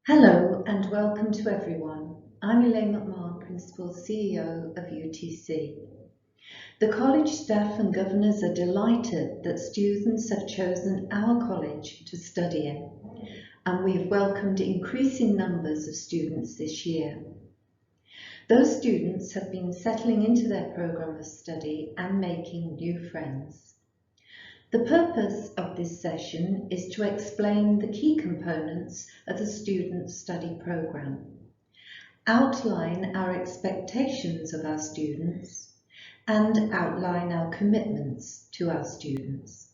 Hello and welcome to everyone. I'm Elaine McMahon, Principal CEO of UTC. The college staff and governors are delighted that students have chosen our college to study in, and we have welcomed increasing numbers of students this year. Those students have been settling into their programme of study and making new friends. The purpose of this session is to explain the key components of the student study programme, outline our expectations of our students, and outline our commitments to our students.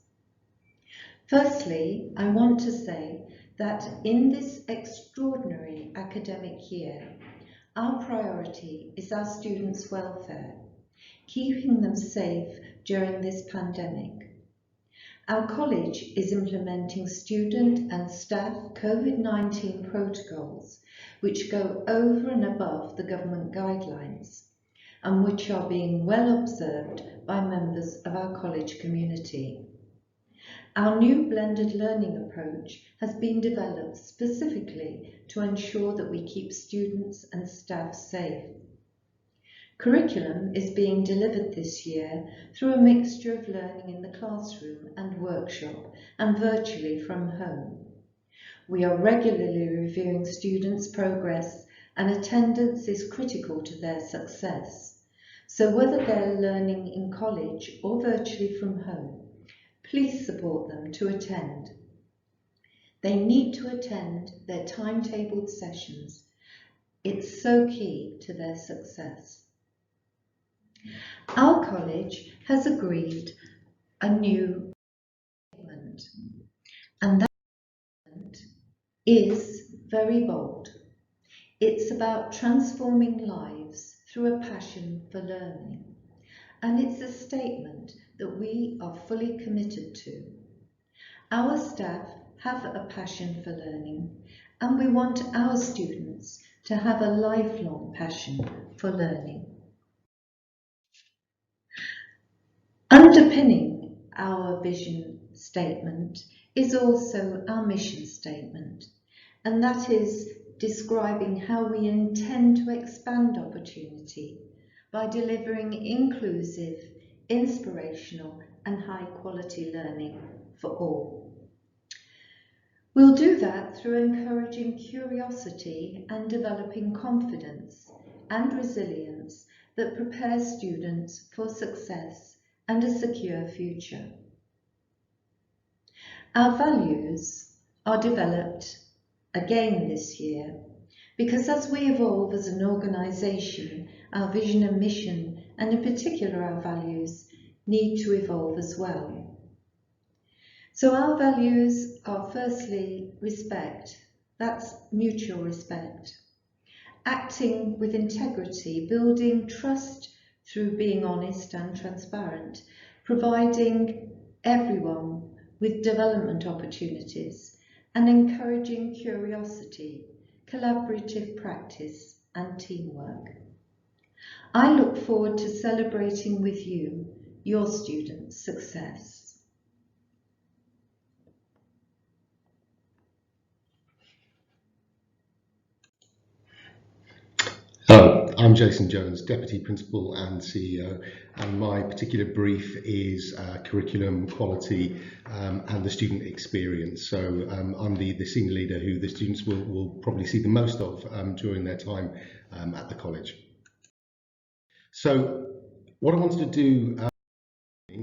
Firstly, I want to say that in this extraordinary academic year, our priority is our students' welfare, keeping them safe during this pandemic. Our college is implementing student and staff COVID-19 protocols which go over and above the government guidelines and which are being well observed by members of our college community. Our new blended learning approach has been developed specifically to ensure that we keep students and staff safe. Curriculum is being delivered this year through a mixture of learning in the classroom and workshop and virtually from home. We are regularly reviewing students' progress, and attendance is critical to their success. So whether they're learning in college or virtually from home, please support them to attend. They need to attend their timetabled sessions. It's so key to their success. Our college has agreed a new statement, and that statement is very bold. It's about transforming lives through a passion for learning, and it's a statement that we are fully committed to. Our staff have a passion for learning, and we want our students to have a lifelong passion for learning. Underpinning our vision statement is also our mission statement, and that is describing how we intend to expand opportunity by delivering inclusive, inspirational and high quality learning for all. We'll do that through encouraging curiosity and developing confidence and resilience that prepares students for success and a secure future. Our values are developed again this year because as we evolve as an organisation, our vision and mission, and in particular our values, need to evolve as well. So our values are firstly respect, that's mutual respect, acting with integrity, building trust through being honest and transparent, providing everyone with development opportunities and encouraging curiosity, collaborative practice and teamwork. I look forward to celebrating with you your students' success. Hello, I'm Jason Jones, Deputy Principal and CEO, and my particular brief is curriculum quality and the student experience. So I'm the senior leader who the students will probably see the most of during their time at the college. So what I wanted to do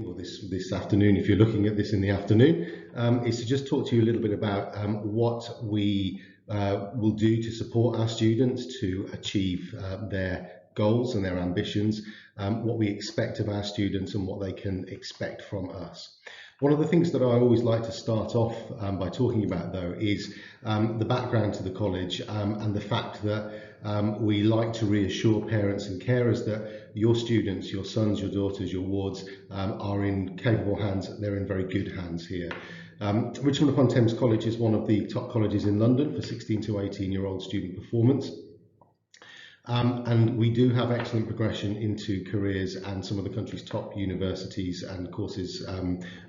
or this afternoon, if you're looking at this in the afternoon, is to just talk to you a little bit about what we will do to support our students to achieve their goals and their ambitions, what we expect of our students and what they can expect from us. One of the things that I always like to start off by talking about, though, is the background to the college and the fact that we like to reassure parents and carers that your students, your sons, your daughters, your wards are in capable hands. They're in very good hands here. Richmond upon Thames College is one of the top colleges in London for 16 to 18-year-old student performance. And we do have excellent progression into careers and some of the country's top universities and courses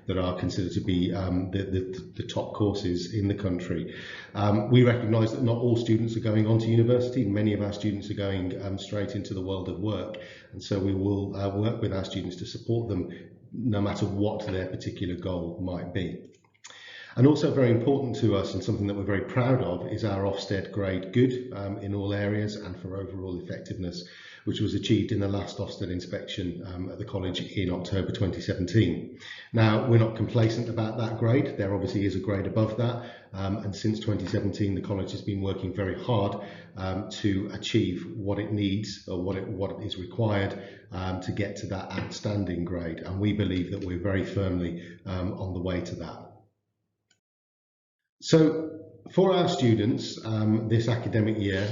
that are considered to be the top courses in the country. We recognise that not all students are going on to university. Many of our students are going straight into the world of work, and so we will work with our students to support them no matter what their particular goal might be. And also very important to us, and something that we're very proud of, is our Ofsted grade good in all areas and for overall effectiveness, which was achieved in the last Ofsted inspection at the college in October 2017. Now, we're not complacent about that grade. There obviously is a grade above that, and since 2017 the college has been working very hard to achieve what it needs, or what is required to get to that outstanding grade, and we believe that we're very firmly on the way to that. So for our students this academic year,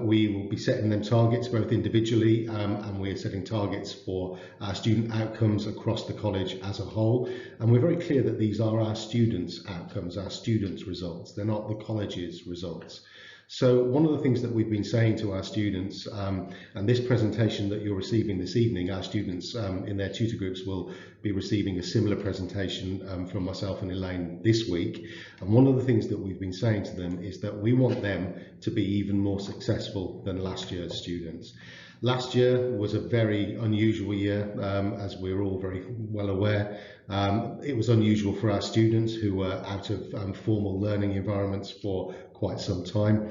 we will be setting them targets both individually and we are setting targets for our student outcomes across the college as a whole. And we're very clear that these are our students' outcomes, our students' results. They're not the college's results. So one of the things that we've been saying to our students, and this presentation that you're receiving this evening, our students in their tutor groups will be receiving a similar presentation from myself and Elaine this week. And one of the things that we've been saying to them is that we want them to be even more successful than last year's students. Last year was a very unusual year, as we're all very well aware. It was unusual for our students who were out of formal learning environments for quite some time.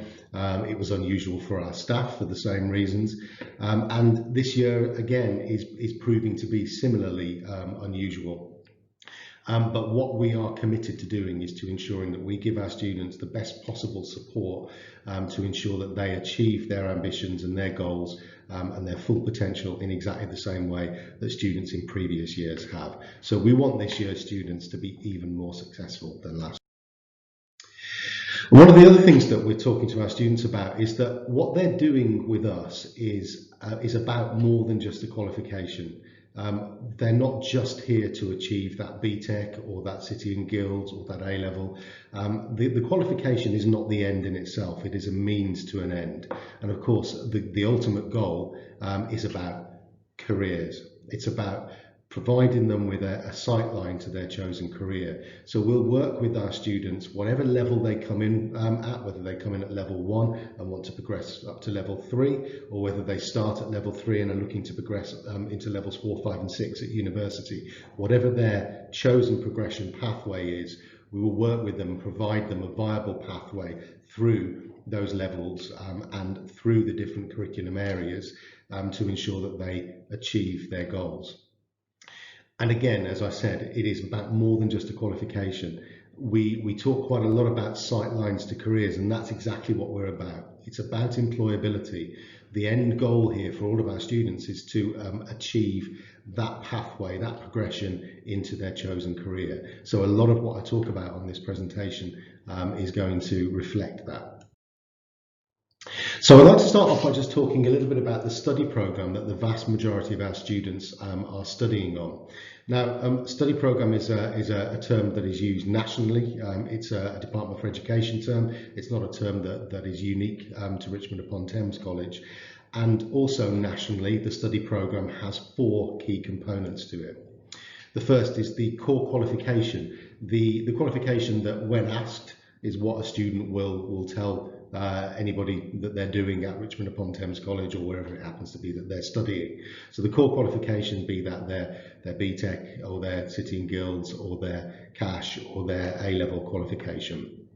It was unusual for our staff for the same reasons. And this year, again, is proving to be similarly unusual. But what we are committed to doing is to ensuring that we give our students the best possible support to ensure that they achieve their ambitions and their goals and their full potential in exactly the same way that students in previous years have. So we want this year's students to be even more successful than last. One of the other things that we're talking to our students about is that what they're doing with us is about more than just a qualification. They're not just here to achieve that BTEC or that City and Guilds or that A-level. The qualification is not the end in itself, it is a means to an end. And of course, the ultimate goal is about careers. It's about providing them with a sight line to their chosen career. So we'll work with our students, whatever level they come in at, whether they come in at level 1 and want to progress up to level 3, or whether they start at level 3 and are looking to progress into levels 4, 5 and 6 at university. Whatever their chosen progression pathway is, we will work with them and provide them a viable pathway through those levels and through the different curriculum areas to ensure that they achieve their goals. And again, as I said, it is about more than just a qualification. We talk quite a lot about sight lines to careers, and that's exactly what we're about. It's about employability. The end goal here for all of our students is to achieve that pathway, that progression into their chosen career. So a lot of what I talk about on this presentation is going to reflect that. So I'd like to start off by just talking a little bit about the study programme that the vast majority of our students are studying on. Now, study programme is a term that is used nationally. It's a Department for Education term. It's not a term that is unique to Richmond upon Thames College. And also nationally, the study programme has 4 key components to it. The first is the core qualification. The qualification that, when asked, is what a student will tell anybody that they're doing at Richmond upon Thames College or wherever it happens to be that they're studying. So the core qualifications, be that their BTEC or their City and Guilds or their cash or their A-level qualification.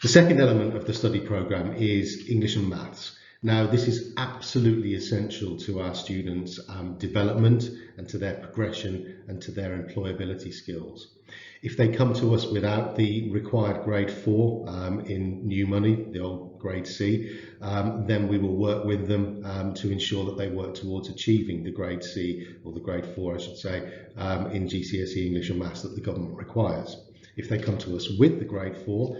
The second element of the study programme is English and Maths. Now, this is absolutely essential to our students' development and to their progression and to their employability skills. If they come to us without the required grade 4 in new money, the old grade C, then we will work with them to ensure that they work towards achieving the grade C, or the grade 4 I should say, in GCSE English and Maths that the government requires. If they come to us with the grade 4,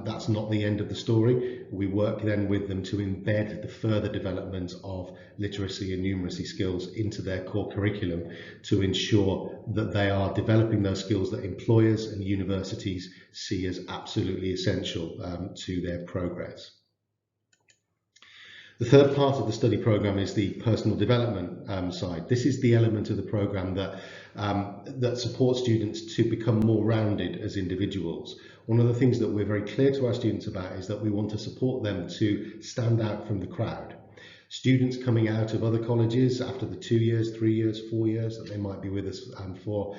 that's not the end of the story. We work then with them to embed the further development of literacy and numeracy skills into their core curriculum to ensure that they are developing those skills that employers and universities see as absolutely essential to their progress. The third part of the study programme is the personal development side. This is the element of the programme that supports students to become more rounded as individuals. One of the things that we're very clear to our students about is that we want to support them to stand out from the crowd. Students coming out of other colleges after the 2 years, 3 years, 4 years that they might be with us for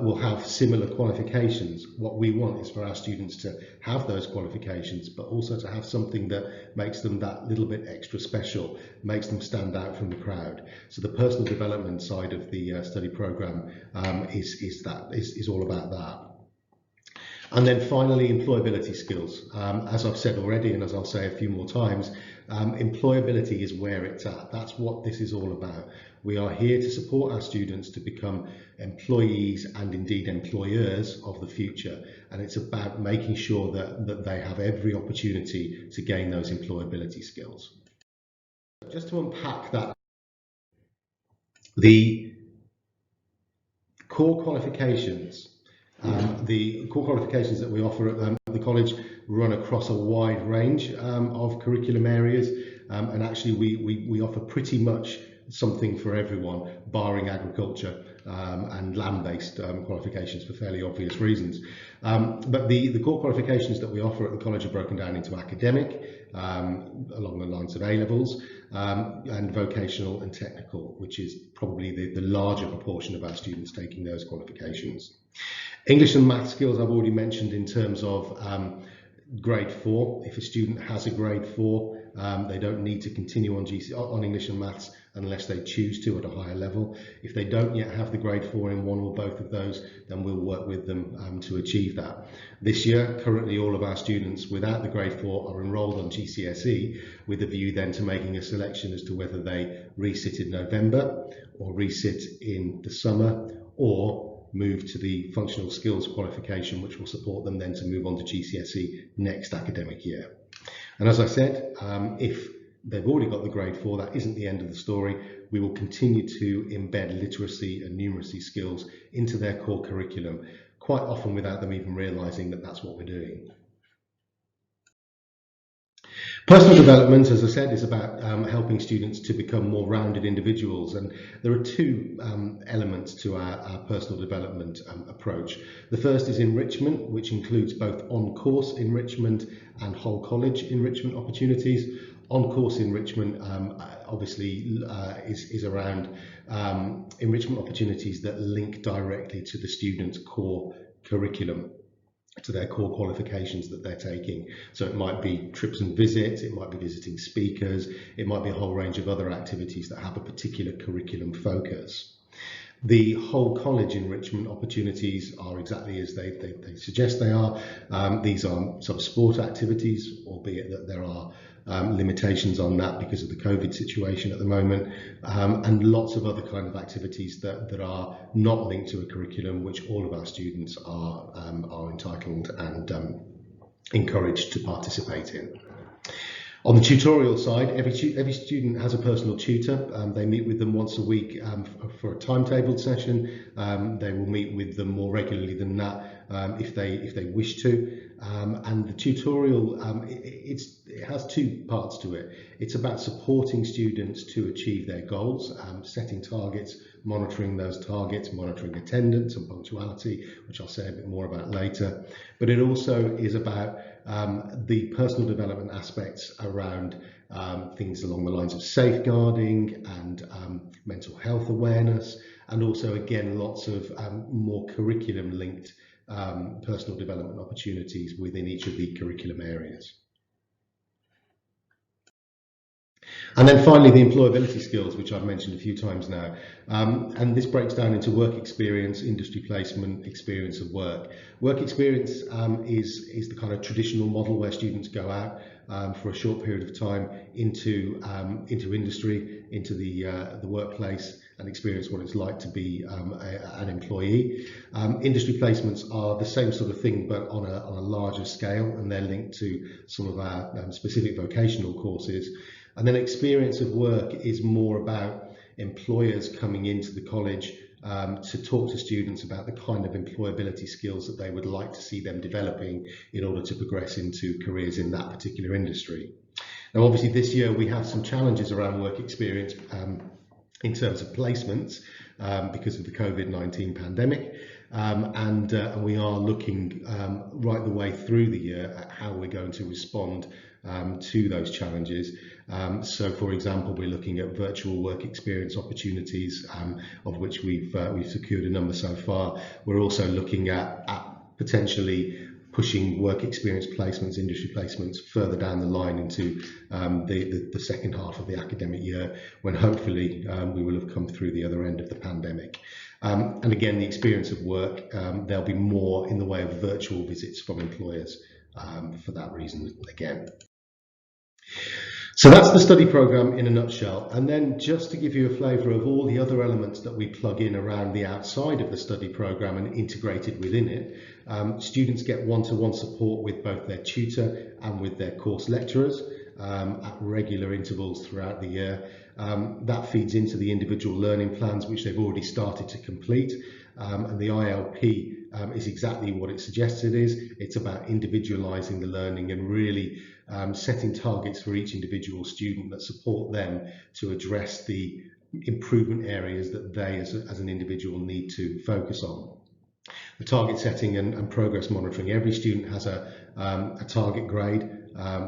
will have similar qualifications. What we want is for our students to have those qualifications, but also to have something that makes them that little bit extra special, makes them stand out from the crowd. So the personal development side of the study programme is all about that. And then finally, employability skills. As I've said already, and as I'll say a few more times, employability is where it's at. That's what this is all about. We are here to support our students to become employees and indeed employers of the future. And it's about making sure that they have every opportunity to gain those employability skills. Just to unpack that, the core qualifications that we offer at the college run across a wide range of curriculum areas, and actually we offer pretty much something for everyone, barring agriculture and land-based qualifications for fairly obvious reasons. But the core qualifications that we offer at the college are broken down into academic, along the lines of A-levels, and vocational and technical, which is probably the larger proportion of our students taking those qualifications. English and math skills I've already mentioned in terms of grade 4. If a student has a grade 4, they don't need to continue on English and maths unless they choose to at a higher level. If they don't yet have the grade 4 in one or both of those, then we'll work with them to achieve that. This year, currently all of our students without the grade 4 are enrolled on GCSE, with a view then to making a selection as to whether they resit in November or resit in the summer, or move to the functional skills qualification, which will support them then to move on to GCSE next academic year. And as I said, if they've already got the grade 4, that isn't the end of the story. We will continue to embed literacy and numeracy skills into their core curriculum, quite often without them even realising that that's what we're doing. Personal development, as I said, is about helping students to become more rounded individuals, and there are two elements to our personal development approach. The first is enrichment, which includes both on-course enrichment and whole college enrichment opportunities. On-course enrichment obviously is around enrichment opportunities that link directly to the student's core curriculum, to their core qualifications that they're taking. So it might be trips and visits, it might be visiting speakers, it might be a whole range of other activities that have a particular curriculum focus. The whole college enrichment opportunities are exactly as they suggest they are. These are sort of sport activities, albeit that there are limitations on that because of the COVID situation at the moment, and lots of other kind of activities that are not linked to a curriculum, which all of our students are entitled and encouraged to participate in. On the tutorial side, every student has a personal tutor. They meet with them once a week for a timetabled session. They will meet with them more regularly than that if they wish to. And the tutorial, it has two parts to it. It's about supporting students to achieve their goals, setting targets, monitoring those targets, monitoring attendance and punctuality, which I'll say a bit more about later. But it also is about the personal development aspects around things along the lines of safeguarding and mental health awareness, and also again lots of more curriculum linked personal development opportunities within each of the curriculum areas. And then finally, the employability skills, which I've mentioned a few times now. And this breaks down into work experience, industry placement, experience of work. Work experience is the kind of traditional model where students go out for a short period of time into industry, into the workplace, and experience what it's like to be an employee. Industry placements are the same sort of thing, but on a larger scale, and they're linked to some of our specific vocational courses. And then experience of work is more about employers coming into the college to talk to students about the kind of employability skills that they would like to see them developing in order to progress into careers in that particular industry. Now, obviously this year we have some challenges around work experience in terms of placements because of the COVID-19 pandemic. And we are looking right the way through the year at how we're going to respond to those challenges. So, for example, we're looking at virtual work experience opportunities, of which we've secured a number so far. We're also looking at potentially pushing work experience placements, industry placements further down the line into the second half of the academic year, when hopefully we will have come through the other end of the pandemic. And again, the experience of work, there'll be more in the way of virtual visits from employers for that reason again. So that's the study program in a nutshell. And then just to give you a flavour of all the other elements that we plug in around the outside of the study program and integrated within it, students get one-to-one support with both their tutor and with their course lecturers at regular intervals throughout the year. That feeds into the individual learning plans, which they've already started to complete. And the ILP is exactly what it suggests it is. It's about individualising the learning and really setting targets for each individual student that support them to address the improvement areas that they as an individual need to focus on. The target setting and progress monitoring. Every student has a target grade,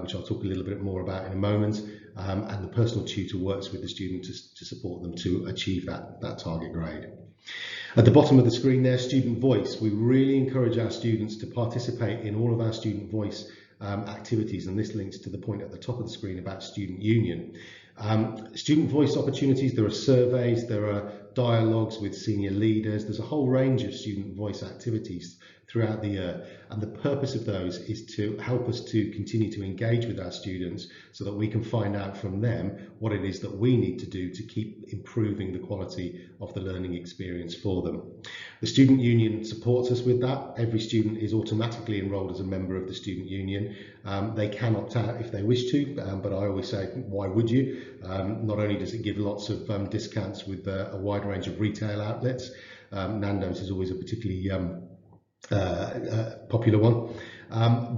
which I'll talk a little bit more about in a moment, and the personal tutor works with the student to support them to achieve that target grade. At the bottom of the screen there, student voice. We really encourage our students to participate in all of our student voice activities, and this links to the point at the top of the screen about student union. Student voice opportunities, there are surveys, there are dialogues with senior leaders, there's a whole range of student voice activities throughout the year, and the purpose of those is to help us to continue to engage with our students so that we can find out from them what it is that we need to do to keep improving the quality of the learning experience for them. The student union supports us with that. Every student is automatically enrolled as a member of the student union. They can opt out if they wish to, but I always say, why would you? Not only does it give lots of discounts with a wide range of retail outlets, Nando's is always a particularly popular one,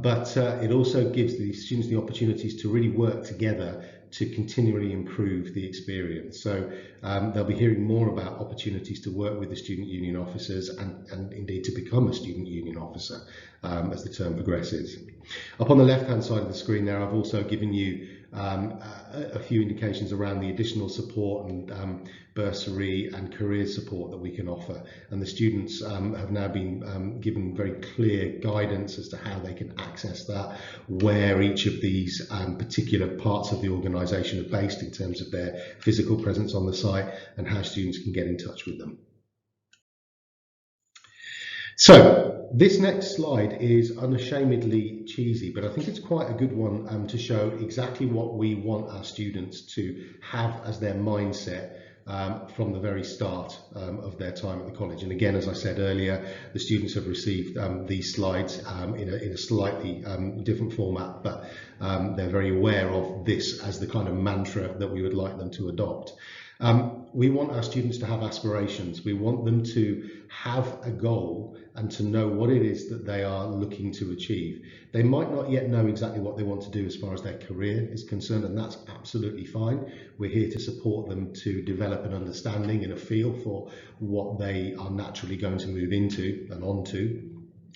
but it also gives the students the opportunities to really work together to continually improve the experience. So they'll be hearing more about opportunities to work with the student union officers and indeed to become a student union officer as the term progresses. Up on the left hand side of the screen there, I've also given you a few indications around the additional support and bursary and career support that we can offer, and the students have now been given very clear guidance as to how they can access that, where each of these particular parts of the organisation are based in terms of their physical presence on the site, and how students can get in touch with them. So this next slide is unashamedly cheesy, but I think it's quite a good one to show exactly what we want our students to have as their mindset from the very start of their time at the college. And again, as I said earlier, the students have received these slides in a slightly different format, but they're very aware of this as the kind of mantra that we would like them to adopt. We want our students to have aspirations. We want them to have a goal and to know what it is that they are looking to achieve. They might not yet know exactly what they want to do as far as their career is concerned, and that's absolutely fine. We're here to support them to develop an understanding and a feel for what they are naturally going to move into and onto.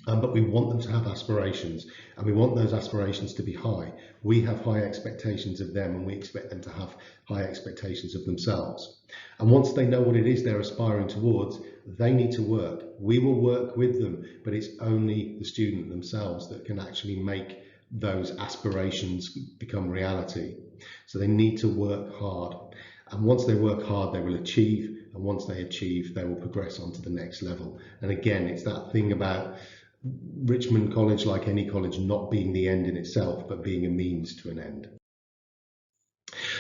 But we want them to have aspirations, and we want those aspirations to be high. We have high expectations of them, and we expect them to have high expectations of themselves. And once they know what it is they're aspiring towards, they need to work. We will work with them, but it's only the student themselves that can actually make those aspirations become reality. So they need to work hard. And once they work hard, they will achieve. And once they achieve, they will progress on to the next level. And again, it's that thing about Richmond College, like any college, not being the end in itself, but being a means to an end.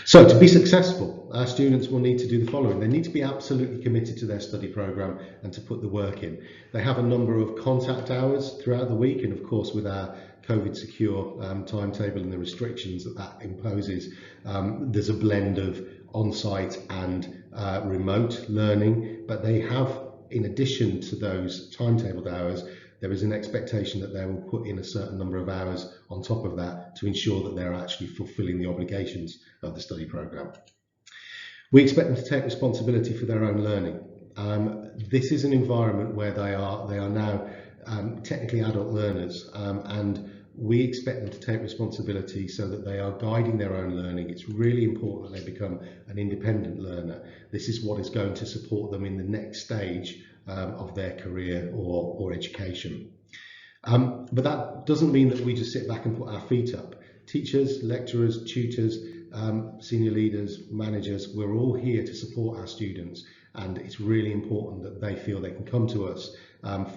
So to be successful, our students will need to do the following. They need to be absolutely committed to their study programme and to put the work in. They have a number of contact hours throughout the week, and of course with our COVID secure timetable and the restrictions that imposes, there's a blend of on-site and remote learning, but they have in addition to those timetabled hours, there is an expectation that they will put in a certain number of hours on top of that to ensure that they're actually fulfilling the obligations of the study programme. We expect them to take responsibility for their own learning. This is an environment where they are now technically adult learners, and we expect them to take responsibility so that they are guiding their own learning. It's really important that they become an independent learner. This is what is going to support them in the next stage of their career or education. But that doesn't mean that we just sit back and put our feet up. Teachers, lecturers, tutors, senior leaders, managers, we're all here to support our students, and it's really important that they feel they can come to us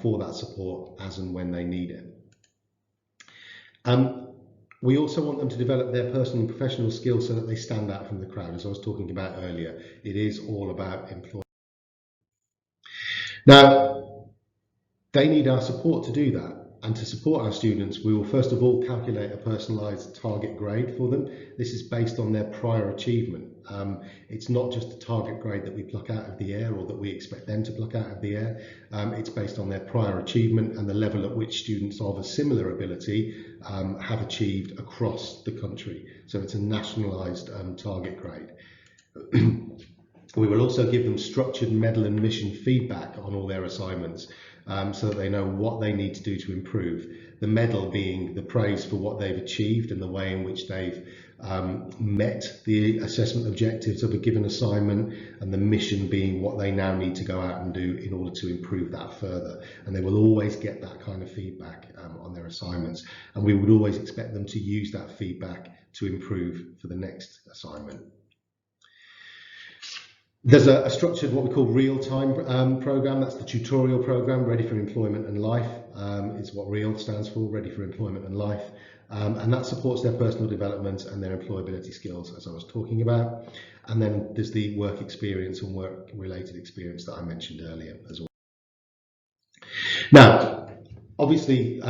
for that support as and when they need it. We also want them to develop their personal and professional skills so that they stand out from the crowd. As I was talking about earlier, it is all about employment. Now, they need our support to do that. And to support our students, we will first of all calculate a personalised target grade for them. This is based on their prior achievement. It's not just a target grade that we pluck out of the air or that we expect them to pluck out of the air. It's based on their prior achievement and the level at which students of a similar ability have achieved across the country. So it's a nationalised target grade. We will also give them structured medal and mission feedback on all their assignments, so that they know what they need to do to improve. The medal being the praise for what they've achieved and the way in which they've met the assessment objectives of a given assignment, and the mission being what they now need to go out and do in order to improve that further. And they will always get that kind of feedback on their assignments, and we would always expect them to use that feedback to improve for the next assignment. There's a structured, what we call real-time program. That's the tutorial program, Ready for Employment and Life. It's what REAL stands for, Ready for Employment and Life. And that supports their personal development and their employability skills, as I was talking about. And then there's the work experience and work-related experience that I mentioned earlier as well. Now, obviously,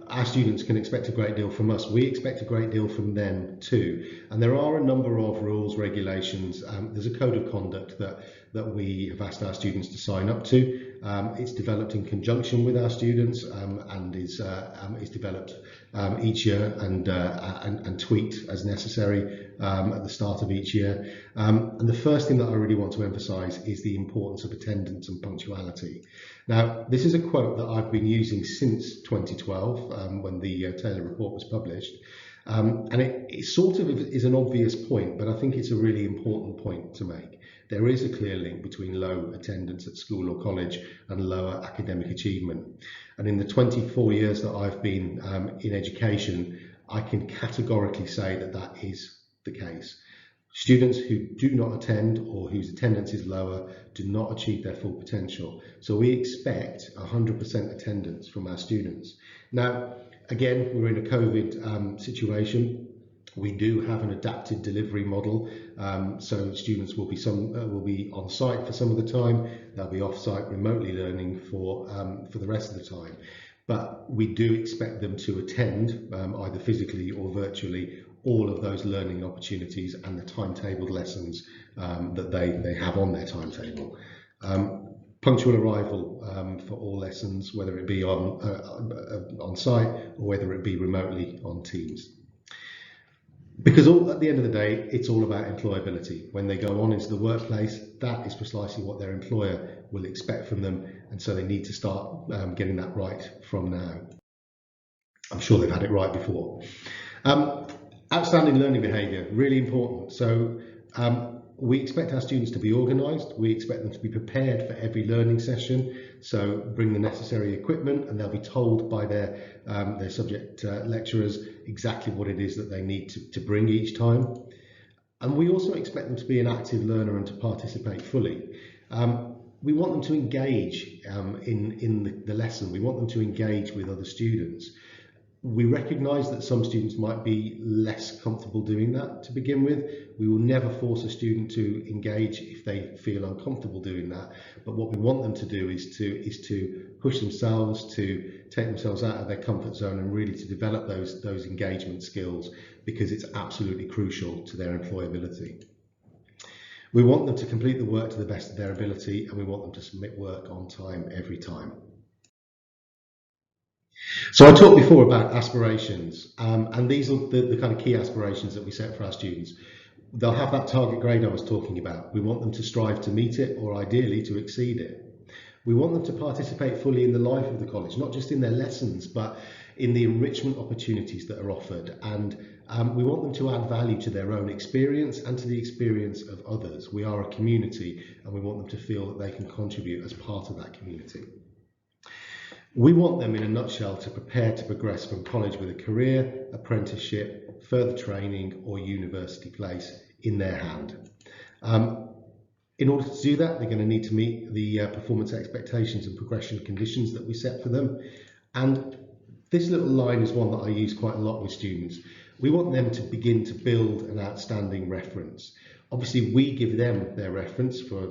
our students can expect a great deal from us. We expect a great deal from them too. And there are a number of rules, regulations. There's a code of conduct that we have asked our students to sign up to. It's developed in conjunction with our students and is developed each year and tweaked as necessary at the start of each year. And the first thing that I really want to emphasise is the importance of attendance and punctuality. Now, this is a quote that I've been using since 2012 when the Taylor report was published. And it sort of is an obvious point, but I think it's a really important point to make. There is a clear link between low attendance at school or college and lower academic achievement. And in the 24 years that I've been in education, I can categorically say that that is the case. Students who do not attend or whose attendance is lower do not achieve their full potential. So we expect 100% attendance from our students. Now, again, we're in a COVID situation. We do have an adapted delivery model, so students will be on site for some of the time. They'll be off-site remotely learning for the rest of the time. But we do expect them to attend, either physically or virtually, all of those learning opportunities and the timetabled lessons that they have on their timetable. Punctual arrival for all lessons, whether it be on site or whether it be remotely on Teams. Because at the end of the day, it's all about employability. When they go on into the workplace, that is precisely what their employer will expect from them, and so they need to start getting that right from now. I'm sure they've had it right before. Outstanding learning behaviour, really important. So we expect our students to be organised. We expect them to be prepared for every learning session. So bring the necessary equipment, and they'll be told by their subject lecturers exactly what it is that they need to bring each time. And we also expect them to be an active learner and to participate fully. We want them to engage in the lesson. We want them to engage with other students. We recognise that some students might be less comfortable doing that to begin with. We will never force a student to engage if they feel uncomfortable doing that. But what we want them to do is to push themselves, to take themselves out of their comfort zone and really to develop those engagement skills, because it's absolutely crucial to their employability. We want them to complete the work to the best of their ability, and we want them to submit work on time every time. So I talked before about aspirations, and these are the kind of key aspirations that we set for our students. They'll have that target grade I was talking about. We want them to strive to meet it, or ideally to exceed it. We want them to participate fully in the life of the college, not just in their lessons, but in the enrichment opportunities that are offered. And we want them to add value to their own experience and to the experience of others. We are a community, and we want them to feel that they can contribute as part of that community. We want them, in a nutshell, to prepare to progress from college with a career, apprenticeship, further training, or university place in their hand. In order to do that, they're going to need to meet the performance expectations and progression conditions that we set for them. And this little line is one that I use quite a lot with students. We want them to begin to build an outstanding reference. Obviously, we give them their reference for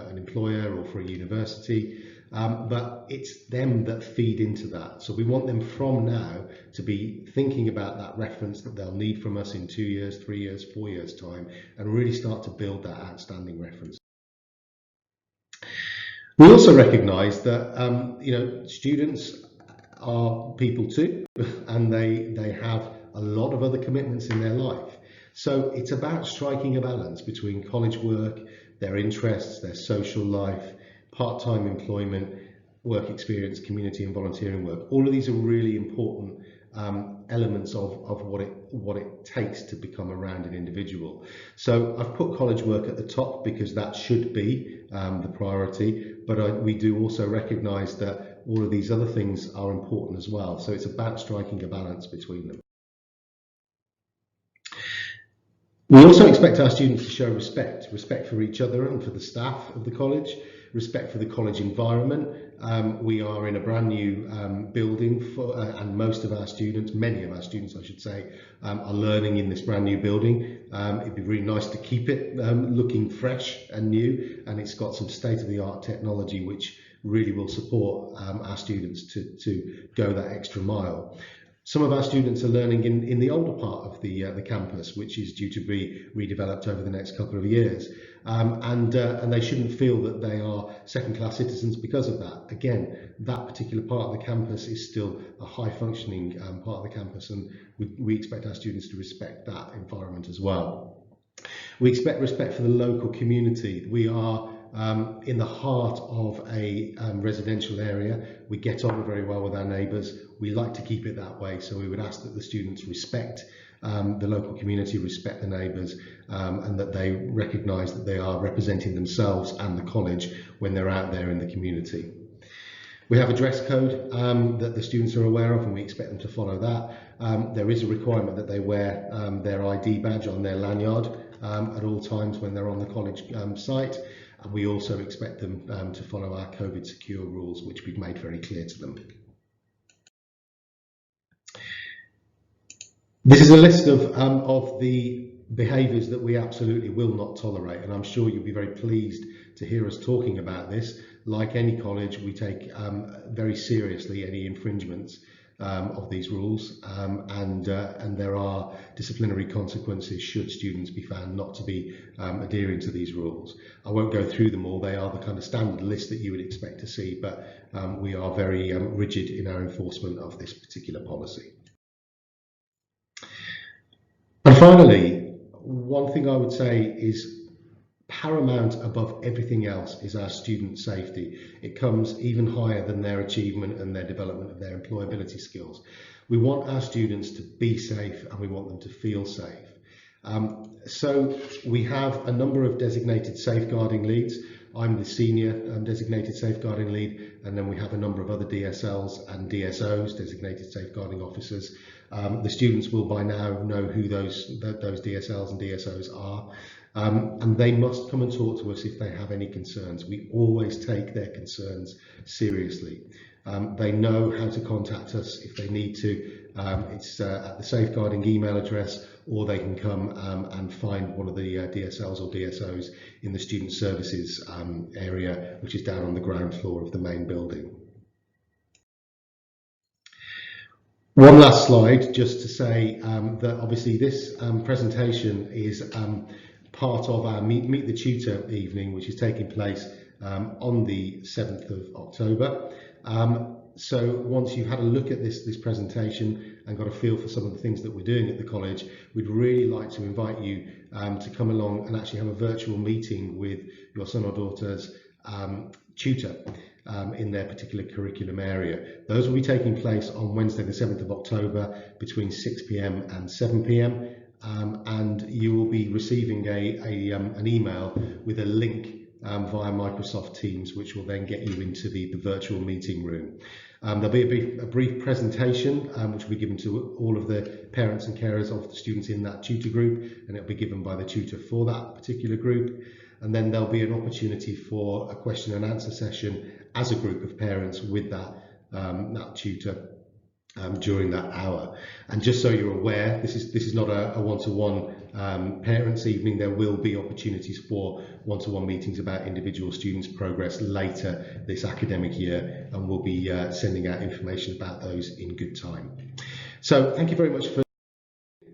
an employer or for a university, but it's them that feed into that. So we want them from now to be thinking about that reference that they'll need from us in 2 years, 3 years, 4 years' time, and really start to build that outstanding reference. We also recognise that students are people too, and they have a lot of other commitments in their life. So it's about striking a balance between college work, their interests, their social life, part-time employment, work experience, community and volunteering work. All of these are really important elements of what it takes to become a rounded individual. So I've put college work at the top because that should be the priority, but we do also recognise that all of these other things are important as well. So it's about striking a balance between them. We also expect our students to show respect for each other and for the staff of the college, respect for the college environment. We are in a brand new building and many of our students I should say, are learning in this brand new building. It'd be really nice to keep it looking fresh and new, and it's got some state-of-the-art technology which really will support our students to go that extra mile. Some of our students are learning in the older part of the campus, which is due to be redeveloped over the next couple of years, and they shouldn't feel that they are second-class citizens because of that. Again, that particular part of the campus is still a high-functioning part of the campus, and we expect our students to respect that environment as well. We expect respect for the local community. We are in the heart of a residential area. We get on very well with our neighbours. We like to keep it that way, so we would ask that the students respect the local community, respect the neighbours, and that they recognise that they are representing themselves and the college when they're out there in the community. We have a dress code that the students are aware of, and we expect them to follow that. There is a requirement that they wear their ID badge on their lanyard at all times when they're on the college site. And we also expect them to follow our COVID secure rules, which we've made very clear to them. This is a list of the behaviours that we absolutely will not tolerate, and I'm sure you'll be very pleased to hear us talking about this. Like any college, we take very seriously any infringements of these rules, and there are disciplinary consequences should students be found not to be adhering to these rules. I won't go through them all. They are the kind of standard list that you would expect to see, but we are very rigid in our enforcement of this particular policy. And finally, one thing I would say is paramount above everything else is our student safety. It comes even higher than their achievement and their development of their employability skills. We want our students to be safe, and we want them to feel safe. So we have a number of designated safeguarding leads. I'm the senior designated safeguarding lead, and then we have a number of other DSLs and DSOs, designated safeguarding officers. The students will by now know who those DSLs and DSOs are. And they must come and talk to us if they have any concerns. We always take their concerns seriously. They know how to contact us if they need to. It's at the safeguarding email address, or they can come and find one of the DSLs or DSOs in the student services area, which is down on the ground floor of the main building. One last slide, just to say that obviously this presentation is part of our Meet the Tutor evening, which is taking place on the 7th of October. So once you've had a look at this presentation and got a feel for some of the things that we're doing at the college, we'd really like to invite you to come along and actually have a virtual meeting with your son or daughter's tutor in their particular curriculum area. Those will be taking place on Wednesday the 7th of October between 6 p.m. and 7 p.m. And you will be receiving an email with a link via Microsoft Teams, which will then get you into the virtual meeting room. There'll be a brief presentation which will be given to all of the parents and carers of the students in that tutor group, and it'll be given by the tutor for that particular group. And then there'll be an opportunity for a question and answer session as a group of parents with that tutor during that hour. And just so you're aware, this is not a one-to-one parents evening. There will be opportunities for one-to-one meetings about individual students' progress later this academic year, and we'll be sending out information about those in good time. So thank you very much for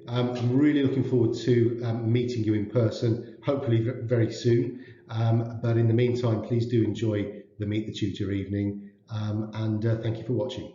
I'm really looking forward to meeting you in person, hopefully very soon. But in the meantime, please do enjoy the Meet the Tutor evening, and thank you for watching.